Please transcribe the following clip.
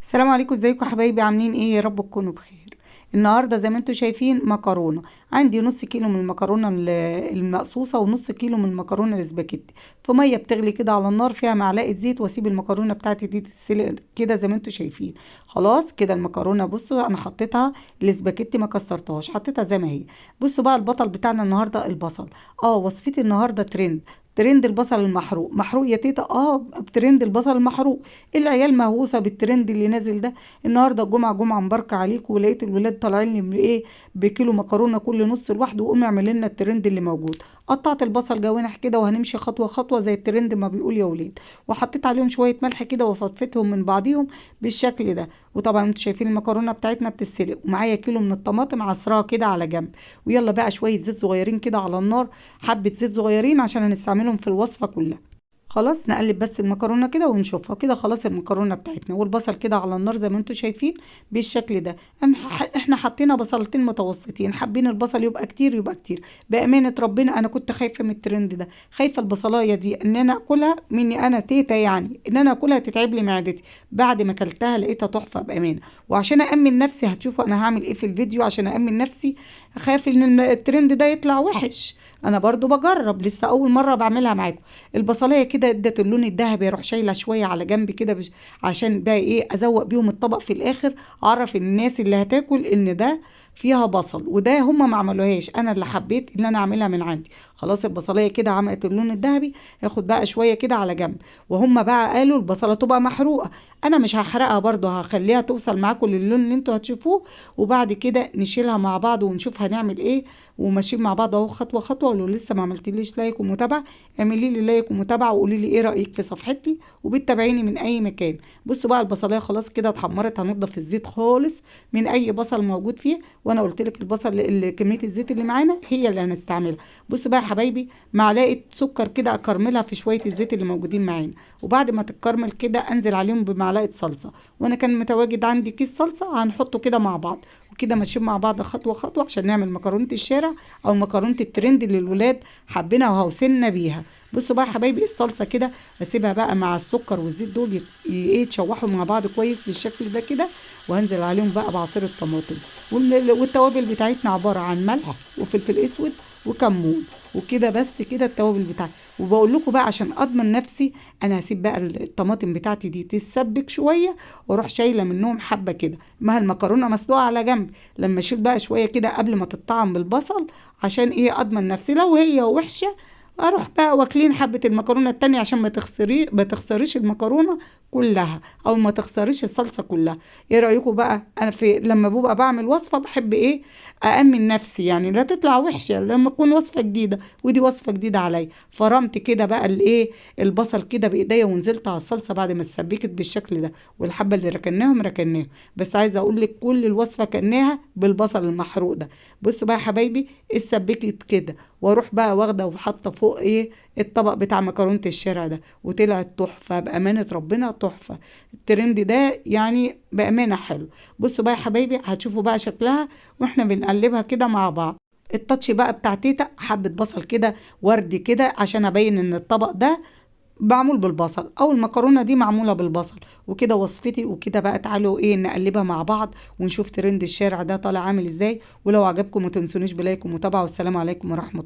السلام عليكم، ازيكم يا حبايبي؟ عاملين ايه؟ يا رب تكونوا بخير. النهارده زي ما انتم شايفين مكرونه. عندي نص كيلو من المكرونه المقصوصه ونص كيلو من المكرونه الاسباجيتي. في ميه بتغلي كده على النار فيها معلقه زيت، واسيب المكرونه بتاعتي دي تتسلق كده زي ما انتم شايفين. خلاص كده المكرونه، بصوا انا حطيتها الاسباجيتي ما كسرتهاش، حطيتها زي ما هي. بصوا بقى البطل بتاعنا النهارده البصل. وصفتي النهارده ترند البصل المحروق. محروق يا تيتا؟ ترند البصل المحروق. العيال مهووسه بالترند اللي نازل ده. النهارده جمعه مباركه عليكم، ولقيت الولاد طالعين لي بكيلو مكرونه كل نص لوحده، وقومي اعمل لنا الترند اللي موجود. قطعت البصل جوانح كده، وهنمشي خطوه خطوه زي الترند ما بيقول يا ولاد. وحطيت عليهم شويه ملح كده وفضفتهم من بعضيهم بالشكل ده. وطبعا انتوا شايفين المكرونه بتاعتنا بتتسلق، ومعايا كيلو من الطماطم عصراها كده على جنب. ويلا بقى شويه زيت صغيرين كده على النار، حبه زيت صغيرين عشان هنستعملهم في الوصفه كلها. خلاص نقلب بس المكرونه كده ونشوفها كده. خلاص المكرونه بتاعتنا والبصل كده على النار زي ما انتم شايفين بالشكل ده. احنا حطينا بصلتين متوسطين، حابين البصل يبقى كتير يبقى كتير. بامانه ربنا انا كنت خايفه من الترند ده، خايفه البصلايه دي ان انا اكلها مني انا تيتا، يعني ان انا اكلها تتعب لي معدتي. بعد ما اكلتها لقيتها تحفه بامانه. وعشان امن نفسي هتشوفوا انا هعمل ايه في الفيديو عشان امن نفسي. خايف ان الترند ده يطلع وحش. انا برضو بجرب، لسه اول مره بعملها معاكم. البصلايه كده ادت اللون الذهبي، اروح شايله شويه على جنب كده عشان بقى ايه ازوق بيهم الطبق في الاخر. اعرف الناس اللي هتاكل ان ده فيها بصل، وده هم ما عملوهاش، انا اللي حبيت ان انا اعملها من عندي. خلاص البصلايه كده عملت اللون الذهبي، هاخد بقى شويه كده على جنب. وهم بقى قالوا البصله تبقى محروقه. انا مش هحرقها برضو، هخليها توصل معاكم للون اللي انتوا هتشوفوه. وبعد كده نشيلها مع بعض ونشوف هنعمل ايه. وماشيين مع بعض اهو خطوه خطوه. ولو لسه ما عملتليش لايك ومتابعه، اعملي لي لايك ومتابعه، وقولي لي ايه رايك في صفحتي، وبتتابعيني من اي مكان. بصوا بقى البصلايه خلاص كده اتحمرت، هنضف الزيت خالص من اي بصل موجود فيه. وانا قلت لك البصل كميه الزيت اللي معانا هي اللي هنستعملها. بصوا بقى يا حبايبي، معلقه سكر كده اكرملها في شويه الزيت اللي موجودين معانا. وبعد ما تتكرمل كده انزل عليهم بمعلقه صلصه. وانا كان متواجد عندي كيس صلصه، هنحطه كده مع بعض. وكده ماشيين مع بعض خطوه خطوه عشان نعمل مكرونه الشارع، او مكرونه الترند اللي الولاد حابينها وهوسنا بيها. بصوا بقى يا حبايبي الصلصه كده بسيبها بقى مع السكر والزيت دول يتشوحوا مع بعض كويس بالشكل ده كده. وهنزل عليهم بقى بعصير الطماطم. والتوابل بتاعتنا عباره عن ملح وفلفل اسود وكمون. وكده بس كده التوابل بتاعتي. وبقول لكم بقى عشان اضمن نفسي، انا هسيب بقى الطماطم بتاعتي دي تتسبك شويه، واروح شايله منهم حبه كده مع المكرونه مسلوقه على جنب. لما اشيل بقى شويه كده قبل ما تتطعم بالبصل، عشان ايه اضمن نفسي لو هي وحشه اروح بقى واكلين حبه المكرونه التانية، عشان ما تخسريش المكرونه كلها، او ما تخسريش الصلصه كلها. ايه رايكم بقى؟ انا لما ببقى بعمل وصفه بحب ايه أأمن نفسي، يعني لا تطلع وحشه لما تكون وصفه جديده، ودي وصفه جديده عليا. فرمت كده بقى الايه البصل كده بايديا، ونزلت على الصلصه بعد ما اتسبكت بالشكل ده. والحبه اللي ركناهم. بس عايزه اقول لك كل الوصفه كناها بالبصل المحروق ده. بصوا بقى يا حبايبي اتسبكت كده. واروح بقى واخده وحاطه فوق ايه الطبق بتاع مكرونه الشارع ده. وطلعت تحفه بامانه ربنا، تحفه. الترند ده يعني بامانه حلو. بصوا بقى يا حبايبي هتشوفوا بقى شكلها واحنا بنقلبها كده مع بعض. التاتش بقى بتاع تيتا حبه بصل كده وردي كده، عشان ابين ان الطبق ده معمول بالبصل، او المكرونه دي معموله بالبصل. وكده وصفتي. وكده بقى تعالوا ايه نقلبها مع بعض ونشوف ترند الشارع ده طالع عامل ازاي. ولو عجبكم ما تنسونيش بلايك ومتابعه، والسلام عليكم ورحمه الله.